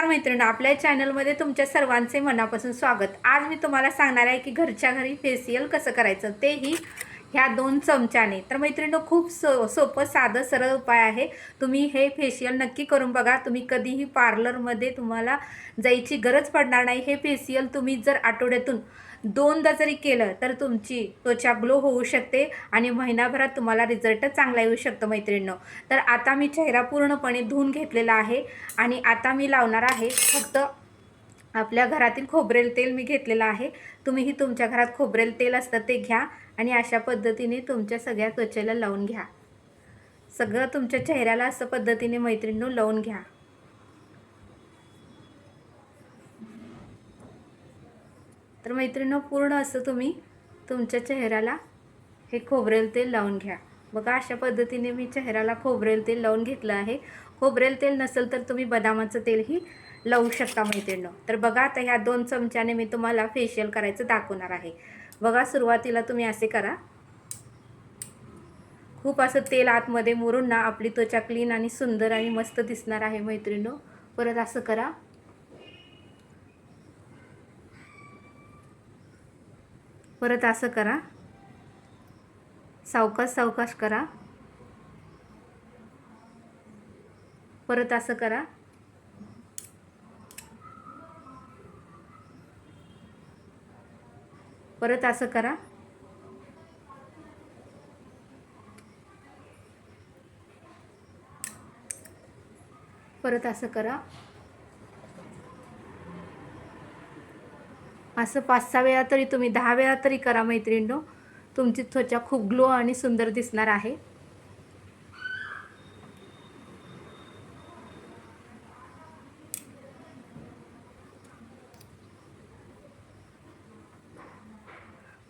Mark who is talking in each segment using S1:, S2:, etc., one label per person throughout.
S1: नमस्कार मैत्रिणी, आपल्या चॅनलमध्ये तुमच्या सर्वांचे मनापासून स्वागत। आज मी तुम्हाला सांगणार आहे की घरच्या घरी फेशियल कसं करायचं, तेही ह्या 2 चमच्याने। तर मैत्रिणींनो, खूप सोपं साधं सरळ उपाय आहे। तुम्ही हे फेशियल नक्की करून बघा। तुम्ही कधीही पार्लरमध्ये तुम्हाला जायची गरज पडणार नाही। हे फेशियल तुम्ही जर आठवड्यातून 2दा जरी केलं तर तुमची त्वचा ग्लो होऊ शकते आणि महिनाभरात तुम्हाला रिझल्ट चांगला येऊ शकतो मैत्रिणींनो। तर आता मी चेहरा पूर्णपणे धुवून घेतलेला आहे आणि आता मी लावणार आहे फक्त आपल्या घरातील खोबरेल तेल मी घेतलेलं आहे। तुम्हीही तुमच्या घरात खोबरेल तेल असतं ते घ्या आणि अशा पद्धतीने तुमच्या सगळ्या त्वचेला लावून घ्या। सगळं तुमच्या चेहऱ्याला असं पद्धतीने मैत्रिणींनो लावून घ्या। तर मैत्रिणींनो, पूर्ण असं तुम्ही तुमच्या चेहऱ्याला हे खोबरेल तेल लावून घ्या। बघा, अशा पद्धतीने मी चेहऱ्याला खोबरेल तेल लावून घेतलं आहे। खोबरेल तेल नसेल तर तुम्ही बदामाचं तेलही लावू शकता मैत्रिणींनो। तर बघा, आता ह्या 2 चमच्याने मी तुम्हाला फेशियल करायचं दाखवणार आहे। बघा, सुरुवातीला तुम्ही असे करा। खूप असं तेल आतमध्ये मुरून ना आपली त्वचा क्लीन आणि सुंदर आणि मस्त दिसणार आहे मैत्रिणींनो। परत असं करा। परत असं करा। सावकाश सावकाश करा। परत असं करा। परत असं करा। परत असं करा। असं 5-6 वेळा तरी तुम्ही 10 वेळा तरी करा मैत्रिणींनो। तुमची त्वचा खूप ग्लो आणि सुंदर दिसणार आहे।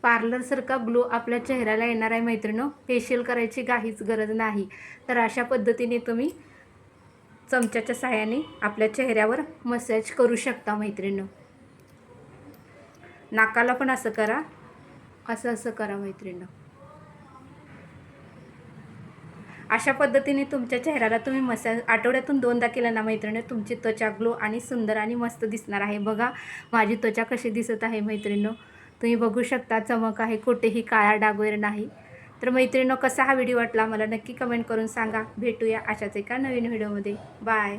S1: पार्लरसारखा ग्लो आपल्या चेहऱ्याला येणार आहे मैत्रिणींनो। फेशियल करायची काहीच गरज नाही। तर अशा पद्धतीने तुम्ही चमच्याच्या सहाय्याने आपल्या चेहऱ्यावर मसाज करू शकता मैत्रिणींनो। नाकाला पण असं करा। असं करा मैत्रिणींनो। अशा पद्धतीने तुमच्या चेहऱ्याला तुम्ही मसाज आठवड्यातून 2दा केलं ना मैत्रिणींनो, तुमची त्वचा ग्लो आणि सुंदर आणि मस्त दिसणार आहे। बघा, माझी त्वचा कशी दिसत आहे मैत्रिणींनो, तुम्ही बघू शकता। चमक आहे, कुठेही काळा डाग वगैरे नाही। तर मैत्रिणींनो, कसा हा व्हिडिओ वाटला मला नक्की कमेंट करून सांगा। भेटूया अशाच एका नवीन व्हिडिओमध्ये। बाय।